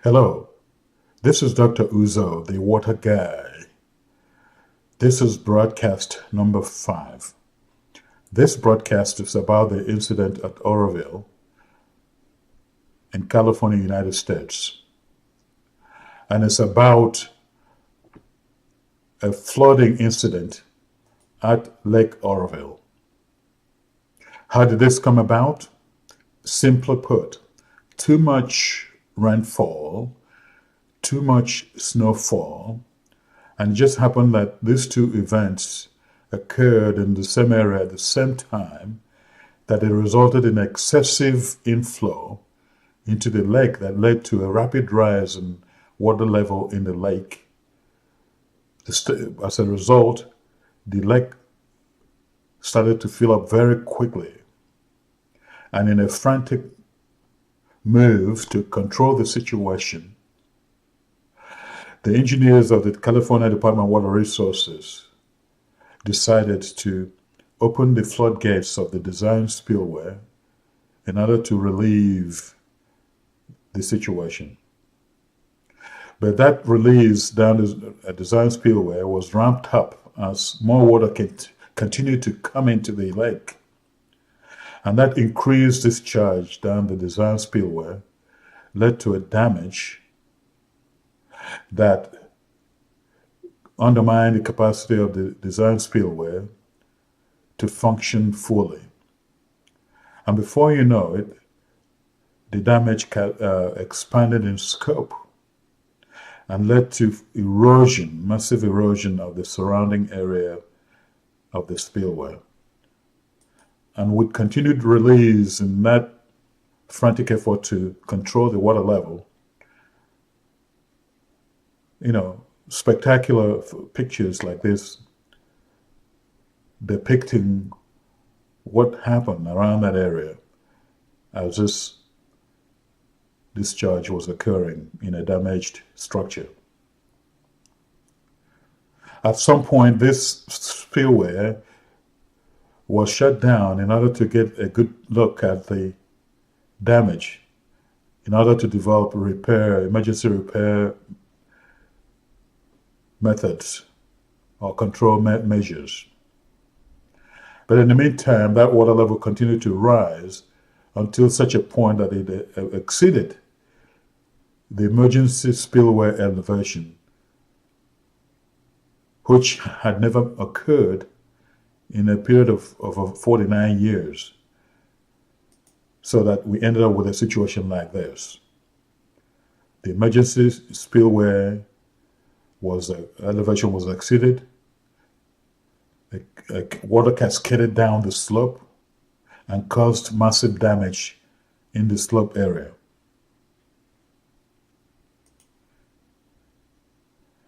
Hello, this is Dr. Uzo, the Water Guy. This is broadcast number 5. This broadcast is about the incident at Oroville in California, United States. And it's about a flooding incident at Lake Oroville. How did this come about? Simply put, too much rainfall, too much snowfall, and it just happened that these two events occurred in the same area at the same time, that it resulted in excessive inflow into the lake that led to a rapid rise in water level in the lake. As a result, the lake started to fill up very quickly. And in a frantic move to control the situation, the engineers of the California Department of Water Resources decided to open the floodgates of the design spillway in order to relieve the situation. But that release down the design spillway was ramped up as more water continued to come into the lake. And that increased discharge down the design spillway led to a damage that undermined the capacity of the design spillway to function fully. And before you know it, the damage expanded in scope and led to erosion, massive erosion of the surrounding area of the spillway. And with continued release in that frantic effort to control the water level, spectacular pictures like this depicting what happened around that area as this discharge was occurring in a damaged structure. At some point, this spillway was shut down in order to get a good look at the damage, in order to develop emergency repair methods or control measures. But in the meantime, that water level continued to rise until such a point that it exceeded the emergency spillway elevation, which had never occurred in a period of 49 years. So that we ended up with a situation like this. The emergency spillway elevation was exceeded. Water cascaded down the slope and caused massive damage in the slope area.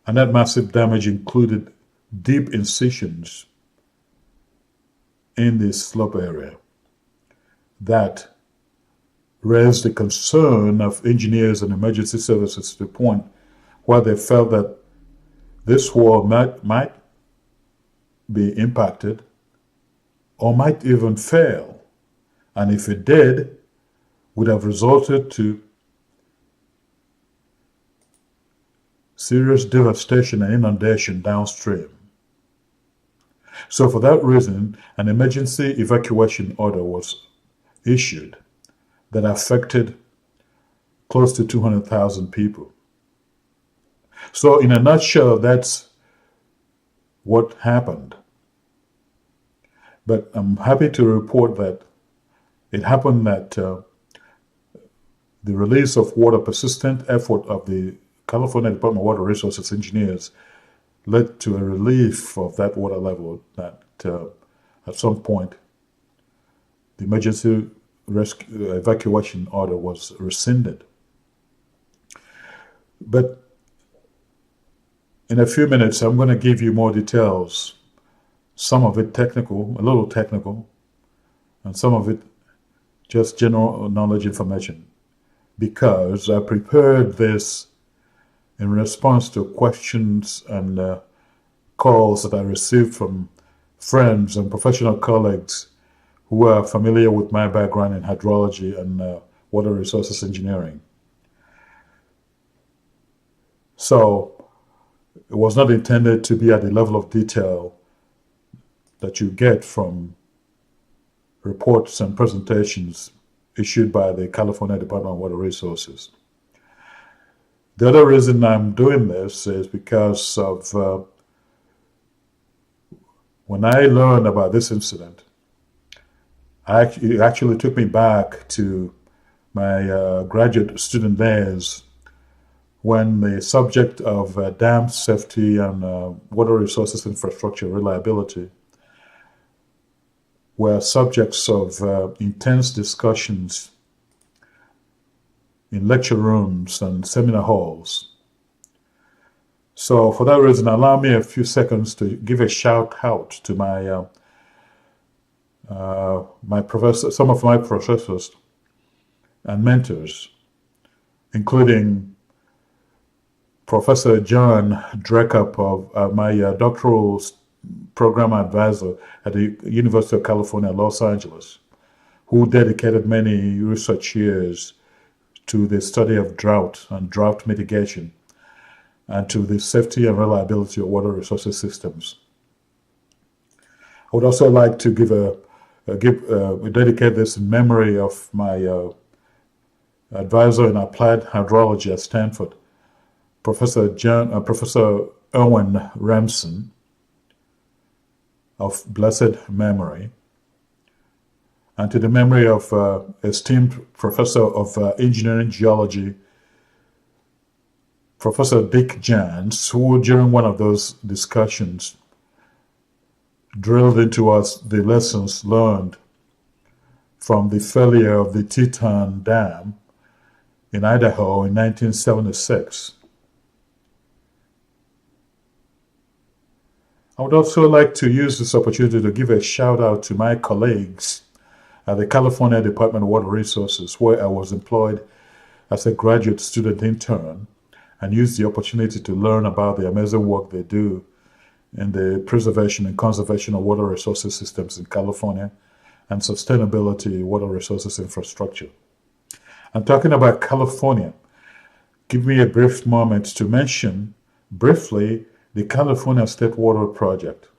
And that massive damage included deep incisions in the slope area that raised the concern of engineers and emergency services to the point where they felt that this wall might be impacted or might even fail. And if it did, would have resulted to serious devastation and inundation downstream. So for that reason, an emergency evacuation order was issued that affected close to 200,000 people. So in a nutshell, that's what happened. But I'm happy to report that it happened that the release of water, persistent effort of the California Department of Water Resources engineers led to a relief of that water level that at some point the emergency evacuation order was rescinded. But in a few minutes, I'm going to give you more details, some of it technical, a little technical, and some of it just general knowledge information, because I prepared this in response to questions and calls that I received from friends and professional colleagues who are familiar with my background in hydrology and water resources engineering. So it was not intended to be at the level of detail that you get from reports and presentations issued by the California Department of Water Resources. The other reason I'm doing this is because of when I learned about this incident, it actually took me back to my graduate student days when the subject of dam safety and water resources infrastructure reliability were subjects of intense discussions in lecture rooms and seminar halls. So for that reason, allow me a few seconds to give a shout out to some of my professors and mentors, including Professor John Dreckup, of my doctoral program advisor at the University of California, Los Angeles, who dedicated many research years to the study of drought and drought mitigation, and to the safety and reliability of water resources systems. I would also like to dedicate this in memory of my advisor in applied hydrology at Stanford, Professor Erwin Ramson, of blessed memory, and to the memory of esteemed Professor of Engineering Geology, Professor Dick Jans, who during one of those discussions drilled into us the lessons learned from the failure of the Teton Dam in Idaho in 1976. I would also like to use this opportunity to give a shout out to my colleagues at the California Department of Water Resources, where I was employed as a graduate student intern and used the opportunity to learn about the amazing work they do in the preservation and conservation of water resources systems in California and sustainability water resources infrastructure. I'm talking about California. Give me a brief moment to mention briefly the California State Water Project,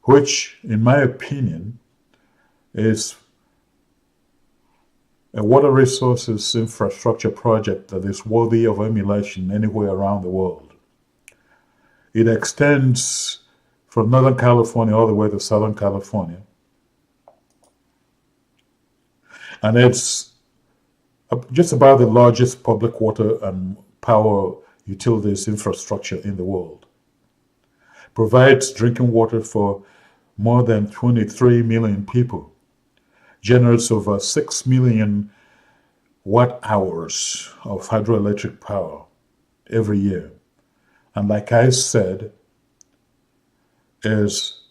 which, in my opinion, is a water resources infrastructure project that is worthy of emulation anywhere around the world. It extends from Northern California all the way to Southern California. And it's just about the largest public water and power utilities infrastructure in the world. Provides drinking water for more than 23 million people. Generates over 6 million watt hours of hydroelectric power every year. And like I said, is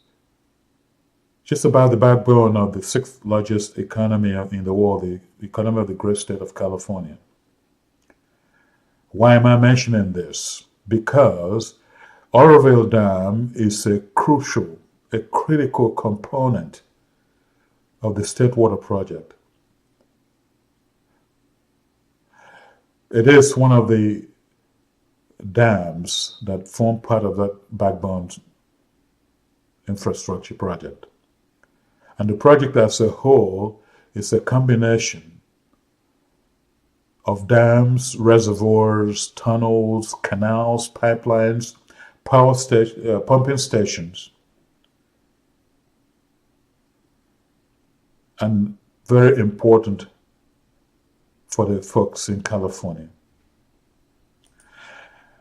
just about the backbone of the sixth largest economy in the world, the economy of the great state of California. Why am I mentioning this? Because Oroville Dam is a critical component of the State Water Project. It is one of the dams that form part of that backbone infrastructure project. And the project as a whole is a combination of dams, reservoirs, tunnels, canals, pipelines, pumping stations, and very important for the folks in California.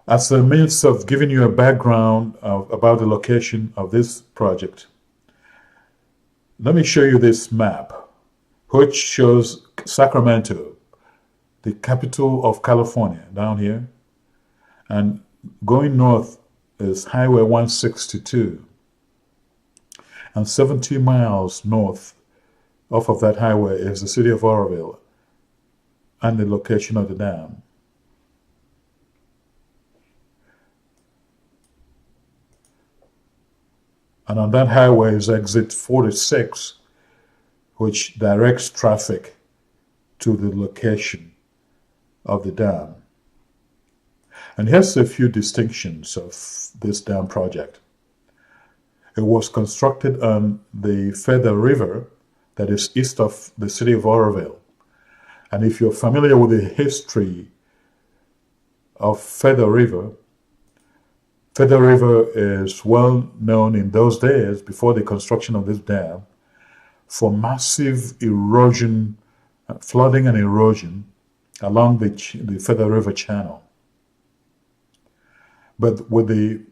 As a means of giving you a background about the location of this project, let me show you this map, which shows Sacramento, the capital of California, down here, and going north is Highway 162, and 70 miles north off of that highway is the city of Oroville and the location of the dam. And on that highway is exit 46, which directs traffic to the location of the dam. And here's a few distinctions of this dam project. It was constructed on the Feather River that is east of the city of Oroville. And if you're familiar with the history of Feather River is well known in those days, before the construction of this dam, for massive erosion, flooding and erosion along the Feather River channel. But with the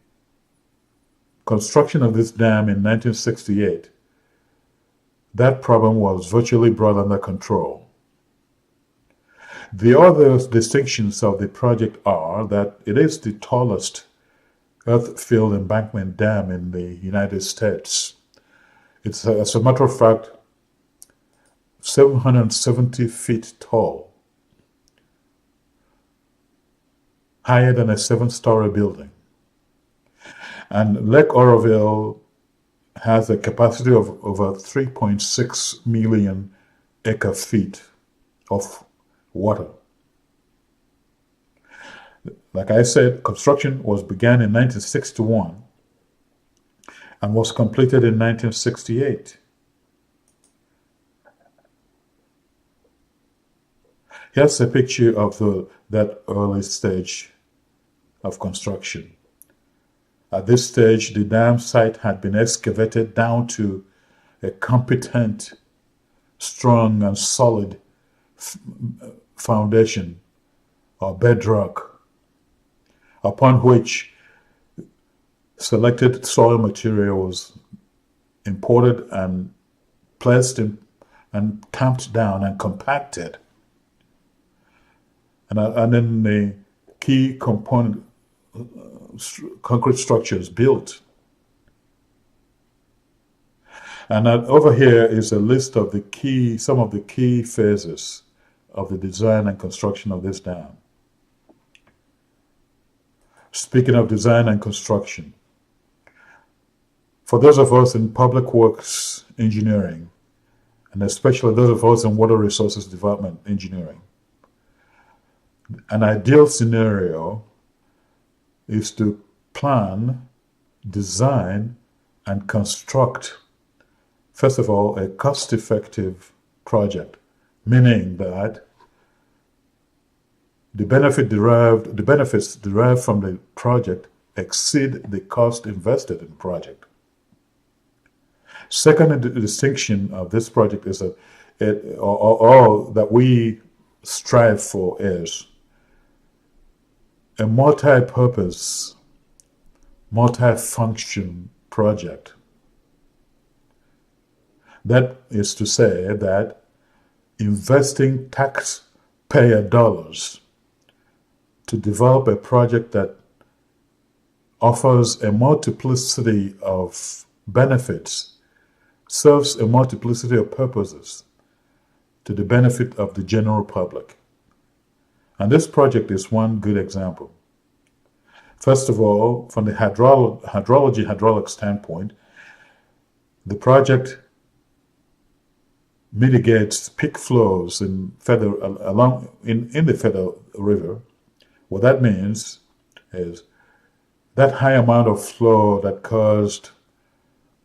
construction of this dam in 1968, that problem was virtually brought under control. The other distinctions of the project are that it is the tallest earth-filled embankment dam in the United States. It's, as a matter of fact, 770 feet tall, higher than a 7-story building. And Lake Oroville has a capacity of over 3.6 million acre-feet of water. Like I said, construction began in 1961 and was completed in 1968. Here's a picture of that early stage of construction. At this stage, the dam site had been excavated down to a competent, strong, and solid foundation or bedrock, upon which selected soil material was imported and placed in, and tamped down and compacted. And then the key component concrete structures built. And over here is a list of some of the key phases of the design and construction of this dam. Speaking of design and construction, for those of us in public works engineering, and especially those of us in water resources development engineering, an ideal scenario is to plan, design, and construct, first of all, a cost-effective project, meaning that the benefits derived from the project exceed the cost invested in the project. Second distinction of this project is that we strive for is a multi-purpose, multi-function project. That is to say that investing taxpayer dollars to develop a project that offers a multiplicity of benefits, serves a multiplicity of purposes to the benefit of the general public. And this project is one good example. First of all, from the hydraulic standpoint, the project mitigates peak flows in the Feather River. What that means is that high amount of flow that caused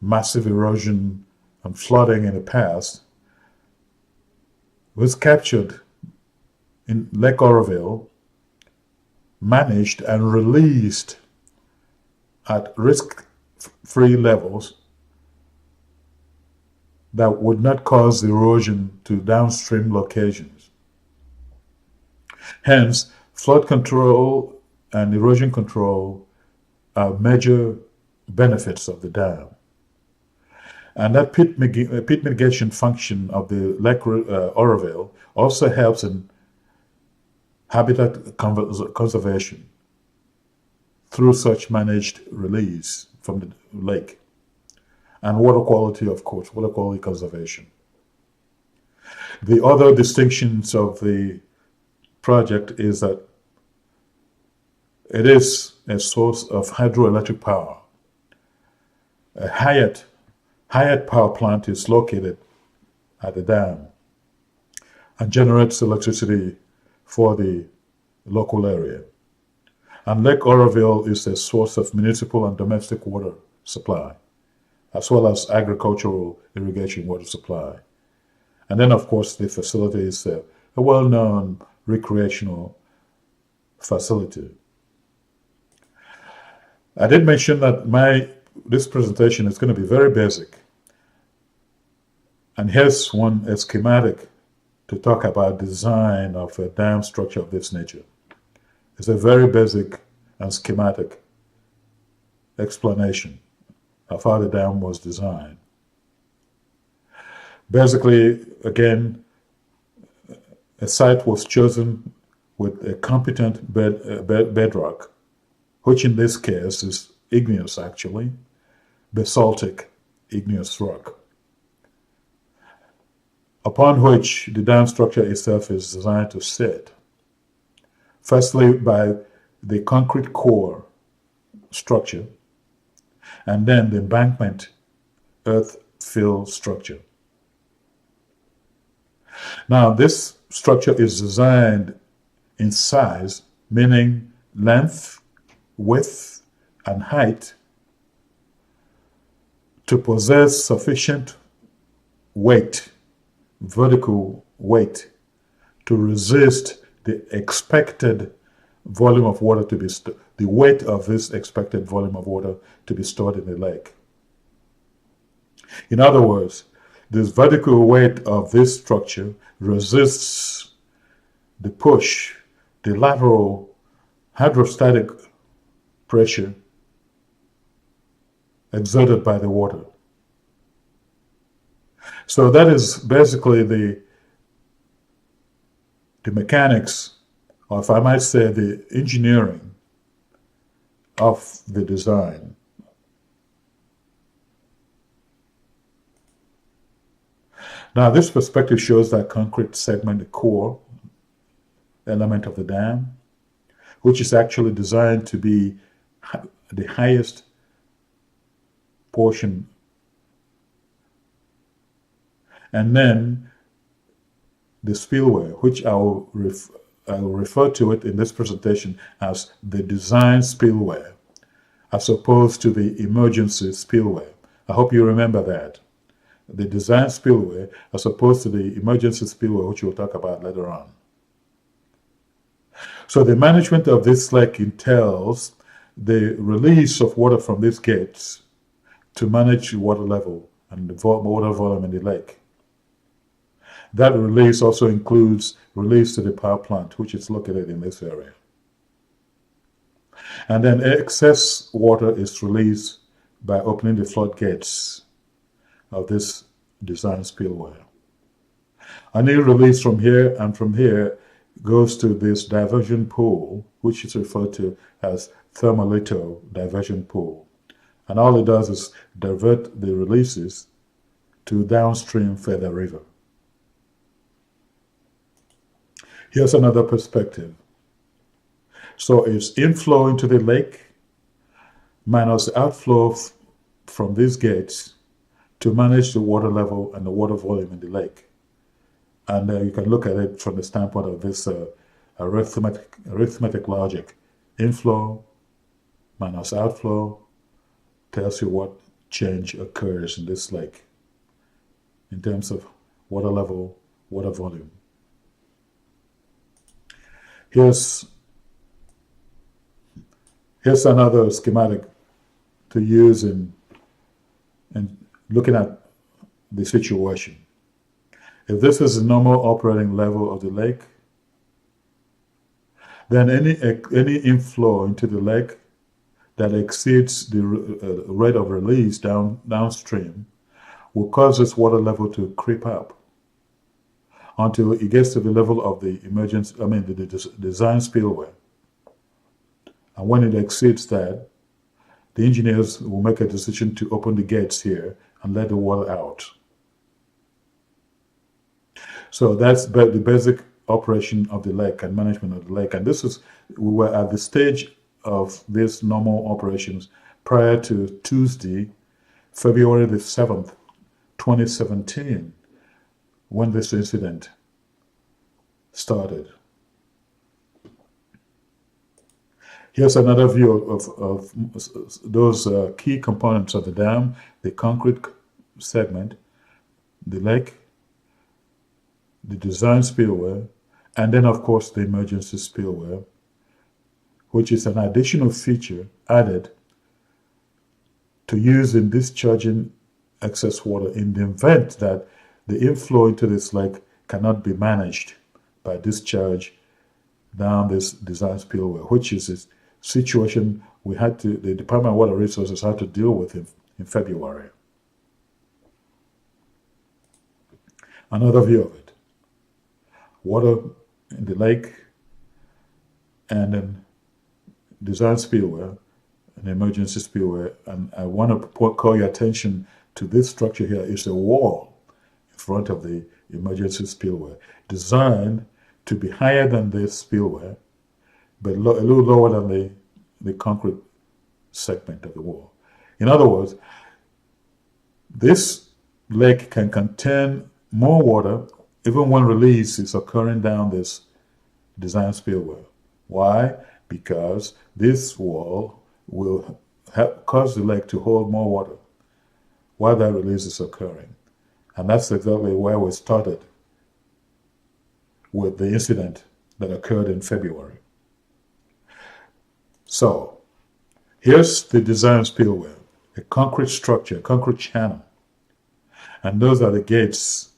massive erosion and flooding in the past was captured in Lake Oroville, managed and released at risk-free levels that would not cause erosion to downstream locations. Hence, flood control and erosion control are major benefits of the dam. And that peat mitigation function of the Lake Oroville also helps in habitat conservation through such managed release from the lake. And water quality, of course, water quality conservation. The other distinctions of the project is that it is a source of hydroelectric power. A Hyatt power plant is located at the dam and generates electricity for the local area. And Lake Oroville is a source of municipal and domestic water supply, as well as agricultural irrigation water supply. And then, of course, the facility is a well-known recreational facility. I did mention that this presentation is going to be very basic. And here's a schematic to talk about design of a dam structure of this nature. It's a very basic and schematic explanation of how the dam was designed. Basically, again, a site was chosen with a competent bedrock, which in this case is igneous, actually, basaltic igneous rock, upon which the dam structure itself is designed to sit. Firstly, by the concrete core structure, and then the embankment earth fill structure. Now, this structure is designed in size, meaning length, width, and height, to possess sufficient weight, vertical weight, to resist the expected volume of water to be the weight of this expected volume of water to be stored in the lake. In other words, this vertical weight of this structure resists the push, the lateral hydrostatic pressure exerted by the water. So that is basically the mechanics, or if I might say, the engineering of the design. Now, this perspective shows that concrete segment, the core element of the dam, which is actually designed to be the highest portion. And then the spillway, which I will refer to it in this presentation as the design spillway, as opposed to the emergency spillway. I hope you remember that. The design spillway as opposed to the emergency spillway, which we'll talk about later on. So the management of this lake entails the release of water from these gates to manage water level and the water volume in the lake. That release also includes release to the power plant, which is located in this area. And then excess water is released by opening the floodgates of this design spillway. Any release from here and from here goes to this diversion pool, which is referred to as thermalito diversion pool. And all it does is divert the releases to downstream Feather River. Here's another perspective. So it's inflow into the lake minus outflow from these gates to manage the water level and the water volume in the lake. And you can look at it from the standpoint of this arithmetic logic. Inflow minus outflow tells you what change occurs in this lake in terms of water level, water volume. Here's another schematic to use in looking at the situation. If this is the normal operating level of the lake, then any inflow into the lake that exceeds the rate of release downstream will cause this water level to creep up until it gets to the level of the the design spillway. And when it exceeds that, the engineers will make a decision to open the gates here and let the water out. So that's the basic operation of the lake and management of the lake. And we were at the stage of these normal operations prior to Tuesday, February the 7th, 2017, when this incident started. Here's another view of those key components of the dam: the concrete segment, the lake, the design spillway, and then of course the emergency spillway, which is an additional feature added to use in discharging excess water in the event that the inflow into this lake cannot be managed by discharge down this design spillway, which is a situation the Department of Water Resources had to deal with in February. Another view of it: water in the lake, and then design spillway, an emergency spillway. And I want to call your attention to this structure here. Is a wall in front of the emergency spillway, designed to be higher than this spillway, but a little lower than the concrete segment of the wall. In other words, this lake can contain more water even when release is occurring down this design spillway. Why? Because this wall will cause the lake to hold more water while that release is occurring. And that's exactly where we started with the incident that occurred in February. So, here's the design spillway, a concrete structure, a concrete channel. And those are the gates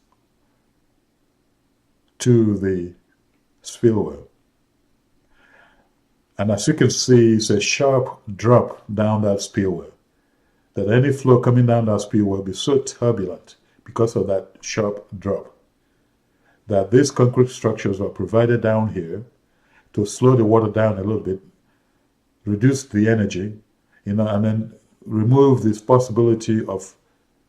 to the spillway. And as you can see, it's a sharp drop down that spillway, that any flow coming down that spillway will be so turbulent because of that sharp drop, that these concrete structures are provided down here to slow the water down a little bit, reduce the energy, and then remove this possibility of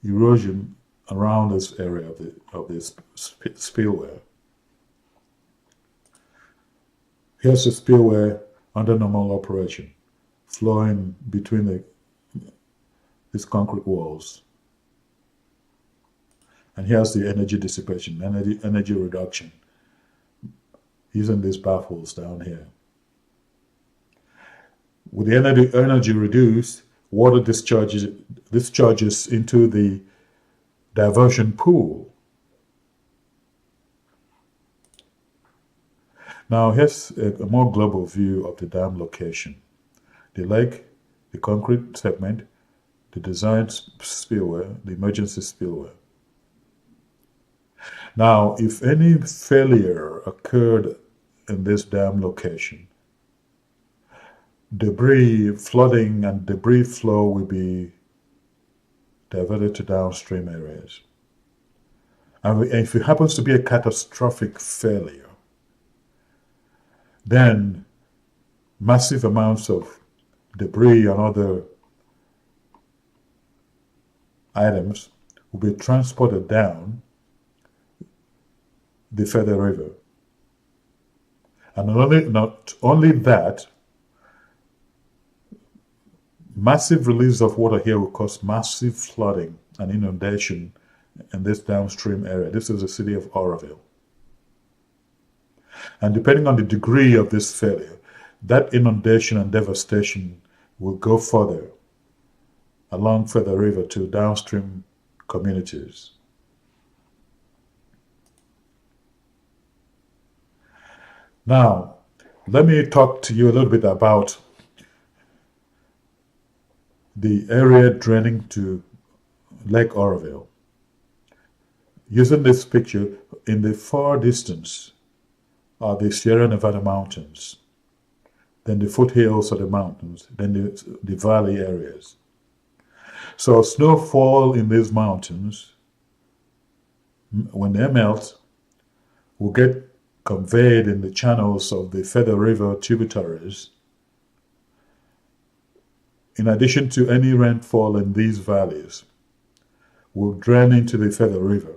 erosion around this area of this spillway. Here's the spillway under normal operation, flowing between these concrete walls. And here's the energy dissipation, energy reduction, using these baffles down here. With the energy reduced, water discharges into the diversion pool. Now here's a more global view of the dam location: the lake, the concrete segment, the design spillway, the emergency spillway. Now, if any failure occurred in this dam location, flooding and debris flow will be diverted to downstream areas. And if it happens to be a catastrophic failure, then massive amounts of debris and other items will be transported down the Feather River. And not only that, massive release of water here will cause massive flooding and inundation in this downstream area. This is the city of Oroville. And depending on the degree of this failure, that inundation and devastation will go further along Feather River to downstream communities. Now, let me talk to you a little bit about the area draining to Lake Oroville. Using this picture, in the far distance are the Sierra Nevada mountains, then the foothills of the mountains, then the valley areas. So snowfall in these mountains, when they melt, will get conveyed in the channels of the Feather River tributaries, in addition to any rainfall in these valleys, will drain into the Feather River,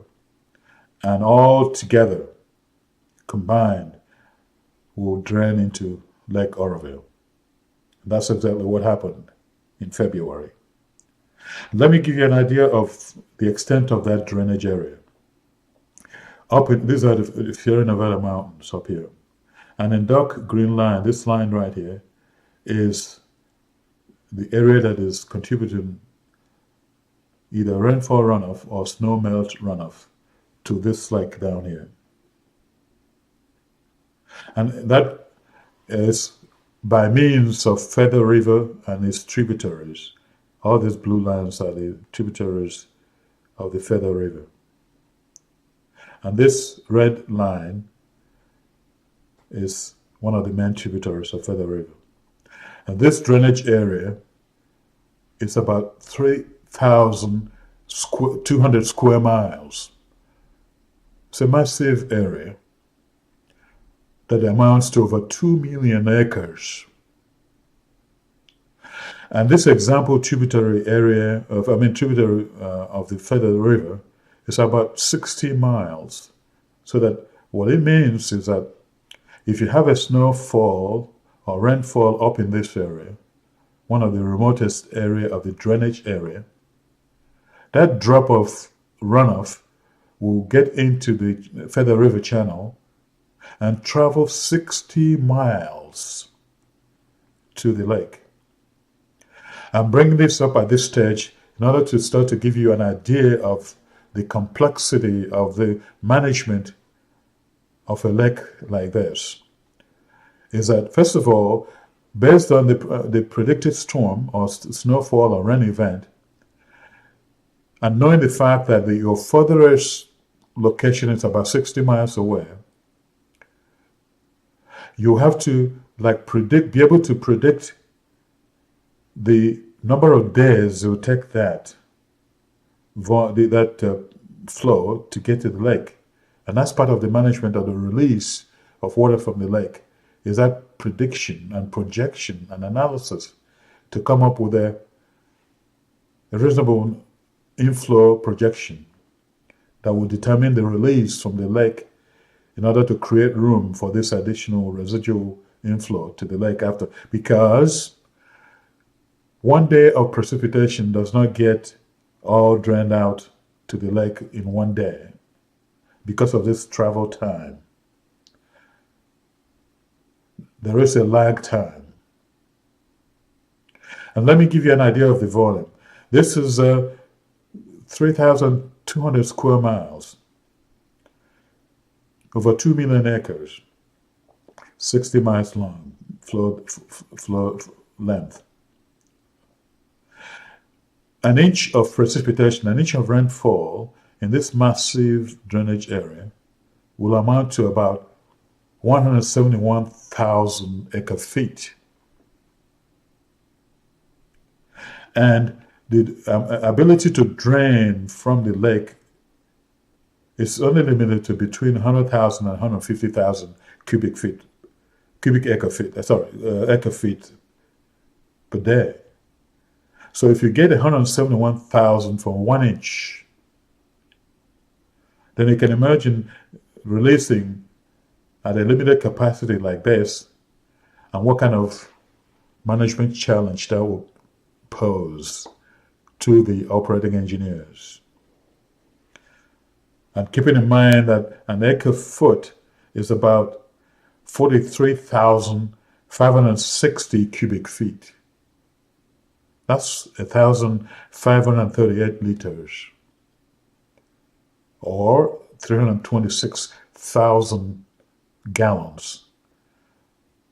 and all together, combined, will drain into Lake Oroville. That's exactly what happened in February. Let me give you an idea of the extent of that drainage area. These are the Sierra Nevada mountains up here. And in dark green line, this line right here, is the area that is contributing either rainfall runoff or snow melt runoff to this lake down here. And that is by means of Feather River and its tributaries. All these blue lines are the tributaries of the Feather River. And this red line is one of the main tributaries of Feather River. And this drainage area is about 3,200 square miles. It's a massive area that amounts to over 2 million acres. And this example tributary area of, tributary of the Feather River is about 60 miles. So that what it means is that if you have a snowfall or rainfall up in this area, one of the remotest area of the drainage area, that drop of runoff will get into the Feather River channel and travel 60 miles to the lake. I'm bringing this up at this stage in order to start to give you an idea of the complexity of the management of a lake like this. Is that, first of all, based on the predicted storm or snowfall or rain event, and knowing the fact that your furthest location is about 60 miles away, you have to be able to predict the number of days it will take that flow to get to the lake. And that's part of the management of the release of water from the lake, is that prediction and projection and analysis to come up with a reasonable inflow projection that will determine the release from the lake in order to create room for this additional residual inflow to the lake after. Because one day of precipitation does not get all drained out to the lake in one day because of this travel time. There is a lag time. And let me give you an idea of the volume. This is 3,200 square miles, over 2 million acres, 60 miles long, flow length. An inch of precipitation, an inch of rainfall in this massive drainage area will amount to about 171,000 acre feet. And the ability to drain from the lake is only limited to between 100,000 and 150,000 acre feet per day. So if you get 171,000 from 1 inch, then you can imagine releasing at a limited capacity like this, and what kind of management challenge that will pose to the operating engineers. And keeping in mind that an acre foot is about 43,560 cubic feet. That's 1,538 liters, or 326,000 gallons.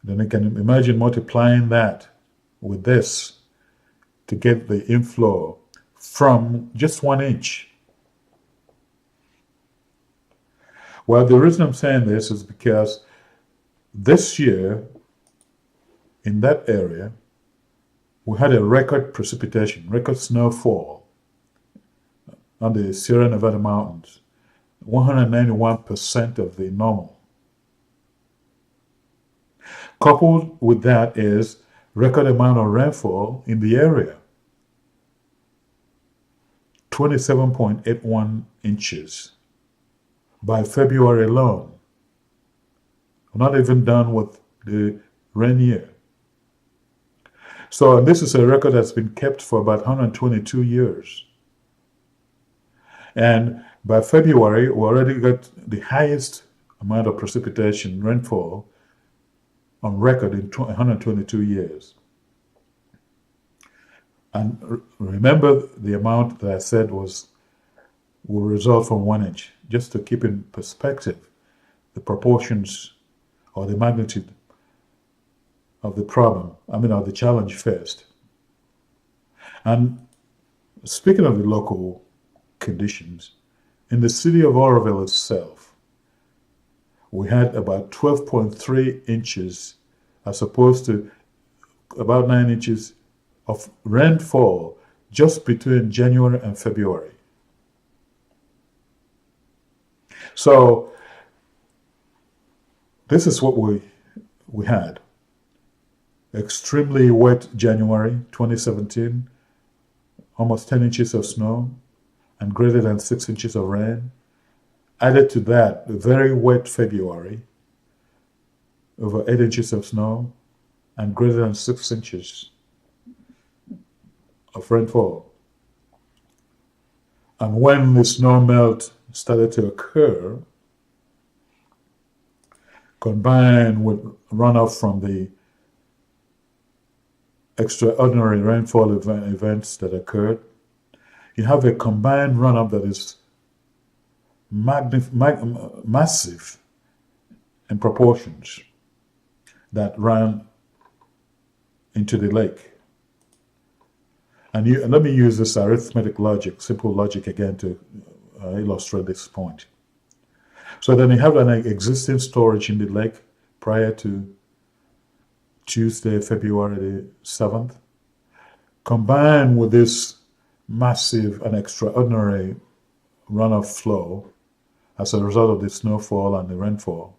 Then you can imagine multiplying that with this to get the inflow from just 1 inch. Well, the reason I'm saying this is because this year in that area we had a record precipitation, record snowfall on the Sierra Nevada mountains, 191% of the normal. Coupled with that is record amount of rainfall in the area, 27.81 inches by February alone. We're not even done with the rain year. So this is a record that's been kept for about 122 years. And by February, we already got the highest amount of precipitation, rainfall, on record in 122 years. And remember the amount that I said will result from 1 inch, just to keep in perspective the proportions or the magnitude of the problem, of the challenge first. And speaking of the local conditions, in the city of Oroville itself, we had about 12.3 inches as opposed to about 9 inches of rainfall just between January and February. So this is what we had. Extremely wet January 2017, almost 10 inches of snow and greater than 6 inches of rain. Added to that, a very wet February, over 8 inches of snow and greater than 6 inches of rainfall. And when the snow melt started to occur, combined with runoff from the extraordinary rainfall events that occurred, you have a combined runoff that is massive in proportions that ran into the lake. And let me use this arithmetic logic, simple logic again to illustrate this point. So then you have an existing storage in the lake prior to Tuesday, February the 7th, combined with this massive and extraordinary runoff flow as a result of the snowfall and the rainfall.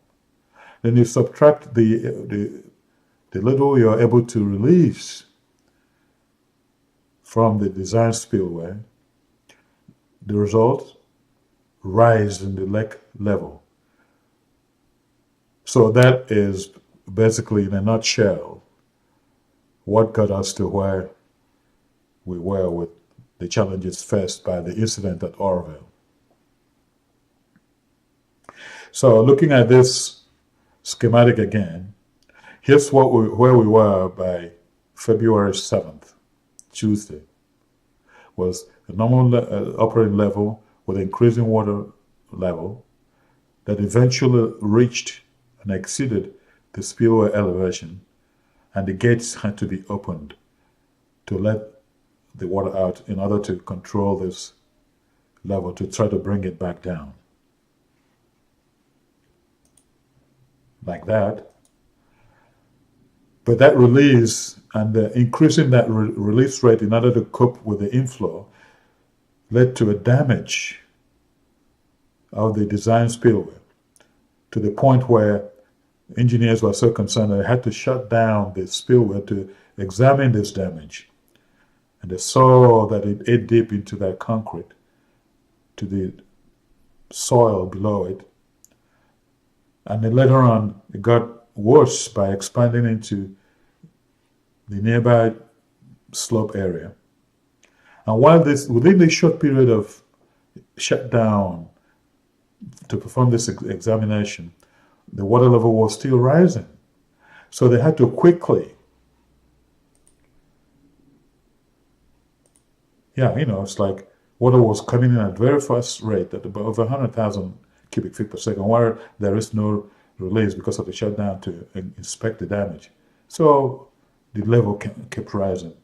Then you subtract the little you're able to release from the design spillway. The result, rise in the lake level. So that is basically, in a nutshell, what got us to where we were with the challenges faced by the incident at Oroville. So looking at this schematic again, here's where we were by February 7th, Tuesday, was a normal operating level with increasing water level that eventually reached and exceeded the spillway elevation, and the gates had to be opened to let the water out in order to control this level, to try to bring it back down. Like that. But that release and increasing that release rate in order to cope with the inflow led to a damage of the design spillway, to the point where engineers were so concerned that they had to shut down the spillway to examine this damage. And they saw that it ate deep into that concrete, to the soil below it. And then later on, it got worse by expanding into the nearby slope area. And while within this short period of shutdown to perform this examination, the water level was still rising. So they had to quickly, it's like water was coming in at very fast rate at about over 100,000 cubic feet per second, while there is no release because of the shutdown to inspect the damage. So the level kept rising.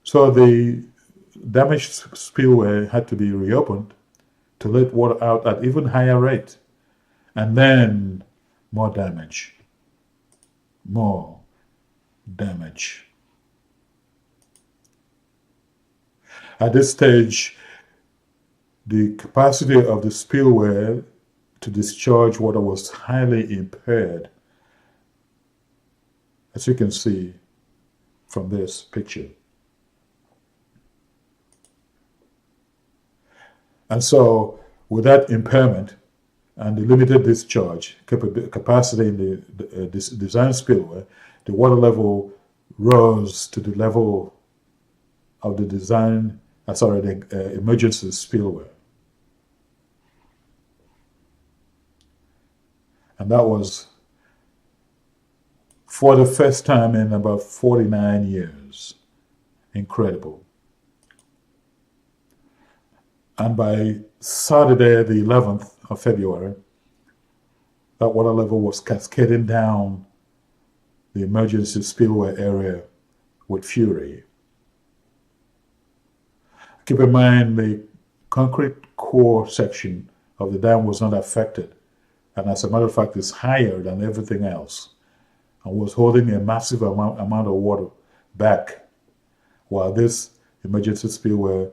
So the damaged spillway had to be reopened to let water out at even higher rate. And then more damage. More damage. At this stage, the capacity of the spillway to discharge water was highly impaired, as you can see from this picture. And so, with that impairment and the limited discharge capacity in the design spillway, the water level rose to the level of the the emergency spillway. And that was for the first time in about 49 years. incredible. And by Saturday, the 11th of February, that water level was cascading down the emergency spillway area with fury. Keep in mind the concrete core section of the dam was not affected, and as a matter of fact is higher than everything else, and was holding a massive amount of water back while this emergency spillway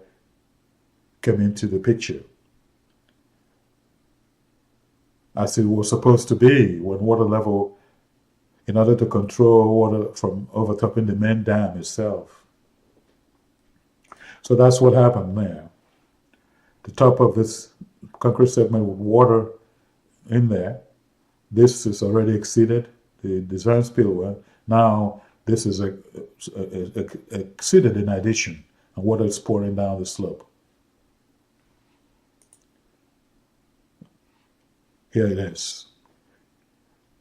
came into the picture, as it was supposed to be when water level, in order to control water from overtopping the main dam itself. So that's what happened there. The top of this concrete segment with water in there, this is already exceeded the design spillway. Now this is exceeded in addition, and water is pouring down the slope. Here it is.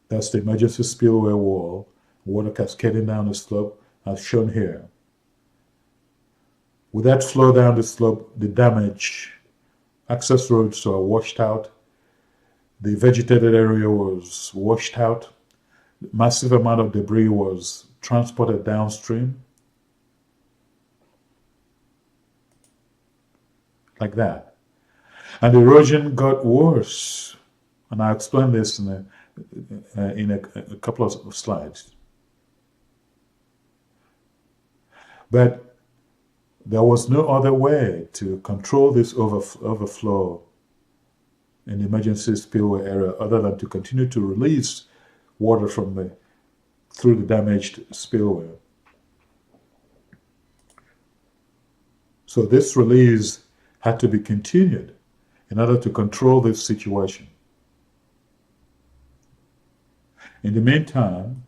That's the emergency spillway wall, water cascading down the slope as shown here. With that flow down the slope, the damage, access roads were washed out, the vegetated area was washed out, massive amount of debris was transported downstream, like that. And the erosion got worse. And I'll explain this in a couple of slides. But there was no other way to control this overflow in the emergency spillway area other than to continue to release water through the damaged spillway. So this release had to be continued in order to control this situation. In the meantime,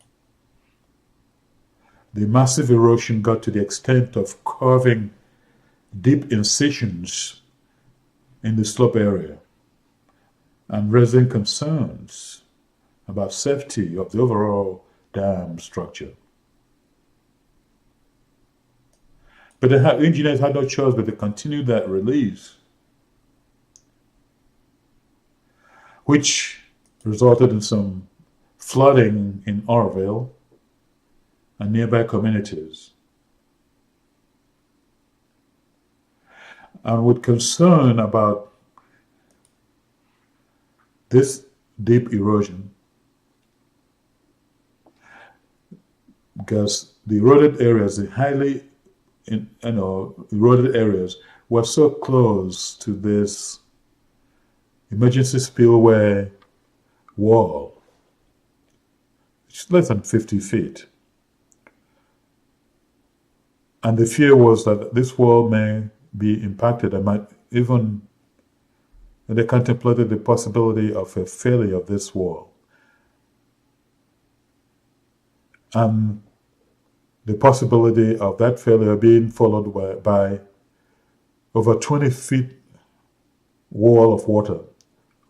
the massive erosion got to the extent of carving deep incisions in the slope area and raising concerns about safety of the overall dam structure. But the engineers had no choice but to continue that release, which resulted in some flooding in Oroville and nearby communities. And with concern about this deep erosion, because the eroded areas, the highly eroded areas, were so close to this emergency spillway wall. It's less than 50 feet. And the fear was that this wall may be impacted and might even, and they contemplated the possibility of a failure of this wall. And the possibility of that failure being followed by over 20 feet wall of water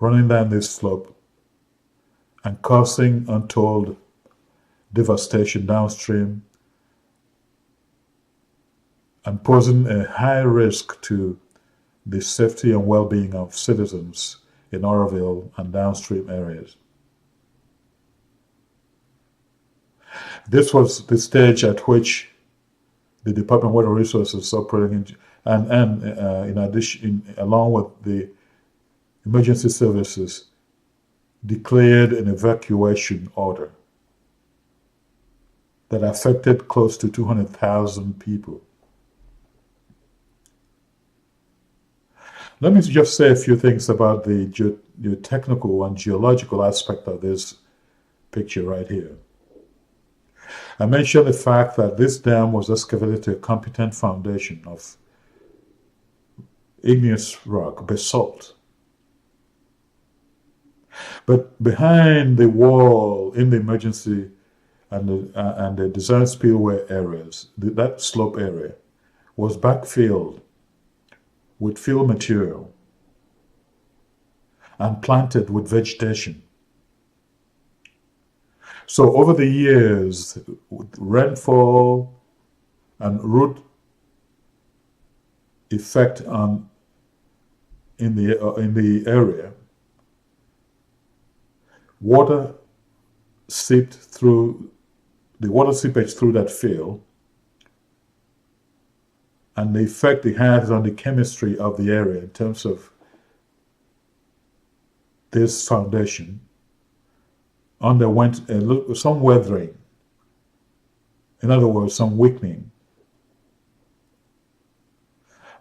running down this slope and causing untold devastation downstream and posing a high risk to the safety and well-being of citizens in Oroville and downstream areas. This was the stage at which the Department of Water Resources operating in addition, along with the emergency services, declared an evacuation order that affected close to 200,000 people. Let me just say a few things about the geotechnical and geological aspect of this picture right here. I mentioned the fact that this dam was excavated to a competent foundation of igneous rock, basalt. But behind the wall in the emergency and the design spillway areas, that slope area was backfilled with fill material and planted with vegetation. So over the years, with rainfall and root effect on in the area. Water seeped through the water seepage through that field, and the effect it has on the chemistry of the area in terms of this foundation underwent some weathering. In other words, some weakening.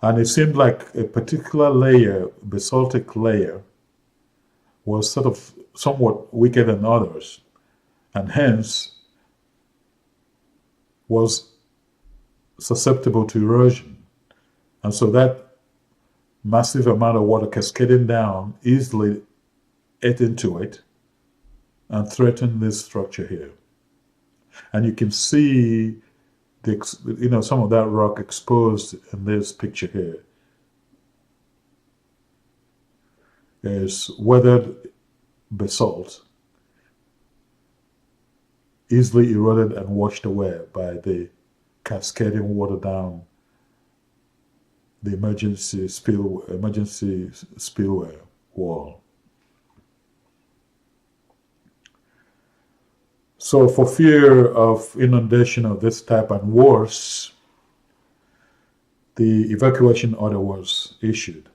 And it seemed like a particular layer, basaltic layer, was sort of somewhat weaker than others, and hence was susceptible to erosion. And so that massive amount of water cascading down easily ate into it and threatened this structure here. And you can see some of that rock exposed in this picture here. Is weathered basalt, easily eroded and washed away by the cascading water down the emergency spillway wall. So for fear of inundation of this type and worse, the evacuation order was issued.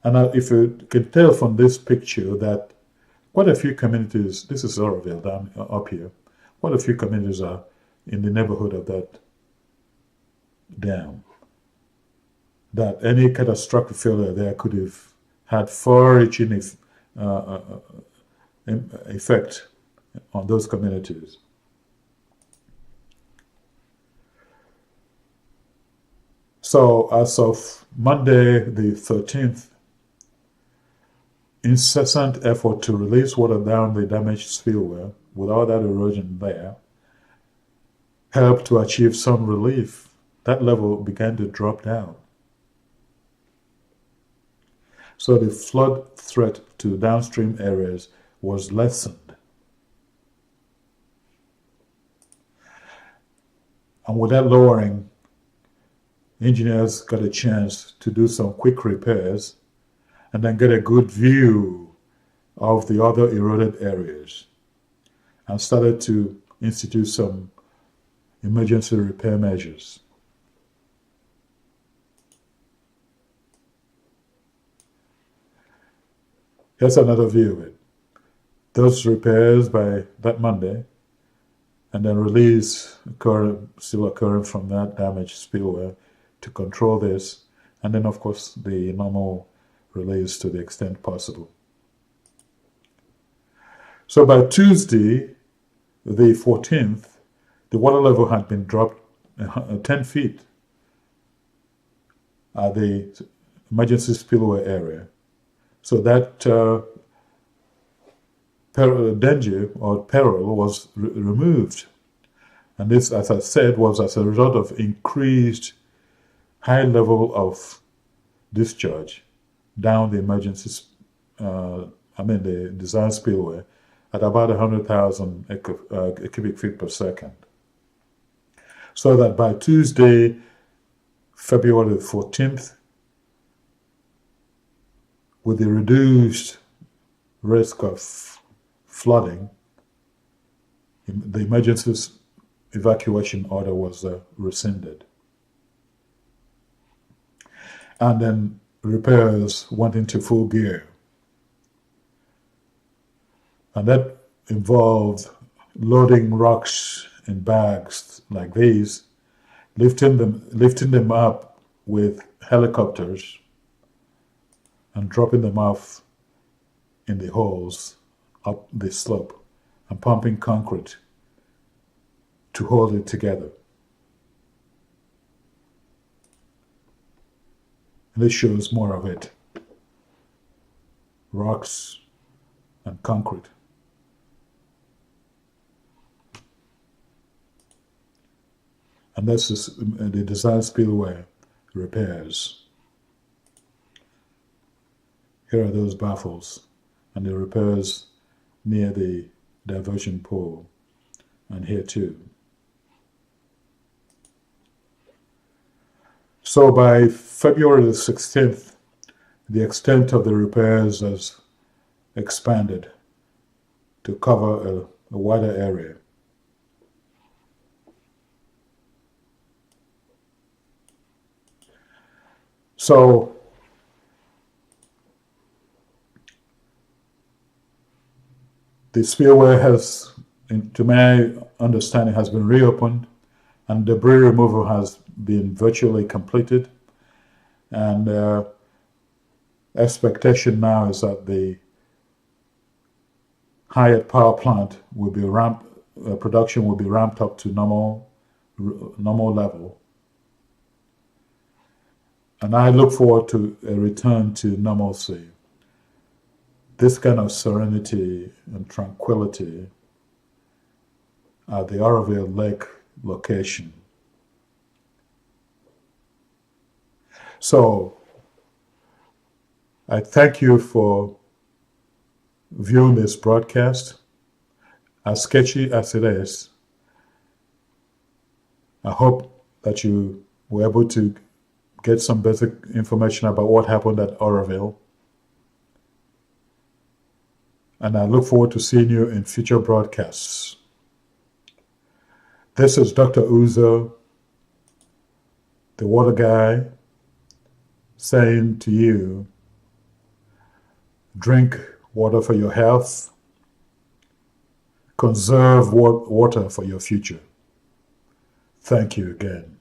And if you can tell from this picture that quite a few communities, this is Oroville down up here, quite a few communities are in the neighborhood of that dam. That any catastrophic failure there could have had far-reaching effect on those communities. So as of Monday the 13th, incessant effort to release water down the damaged spillway without that erosion there helped to achieve some relief. That level began to drop down. So the flood threat to downstream areas was lessened. And with that lowering, engineers got a chance to do some quick repairs and then get a good view of the other eroded areas and started to institute some emergency repair measures. Here's another view of it. Those repairs by that Monday, and then release still occurring from that damaged spillway to control this, and then of course the normal release to the extent possible. So by Tuesday, the 14th, the water level had been dropped 10 feet at the emergency spillway area. So that danger or peril was removed. And this, as I said, was as a result of increased high level of discharge down the emergency, the design spillway at about 100,000 cubic feet per second. So that by Tuesday, February 14th, with the reduced risk of flooding, the emergency evacuation order was rescinded. And then repairs went into full gear. And that involved loading rocks in bags like these, lifting them up with helicopters and dropping them off in the holes up the slope and pumping concrete to hold it together. And this shows more of it. Rocks and concrete. And this is the design spillway repairs. Here are those baffles and the repairs near the diversion pole, and here too. So by February the 16th, the extent of the repairs has expanded to cover a wider area. So the spillway has, to my understanding, has been reopened, and debris removal has been virtually completed. And expectation now is that the Hyatt power plant will be production will be ramped up to normal level. And I look forward to a return to normalcy. This kind of serenity and tranquility at the Oroville Lake location. So I thank you for viewing this broadcast. As sketchy as it is, I hope that you were able to get some basic information about what happened at Oroville. And I look forward to seeing you in future broadcasts. This is Dr. Uzo, the Water Guy, saying to you, drink water for your health, conserve water for your future. Thank you again.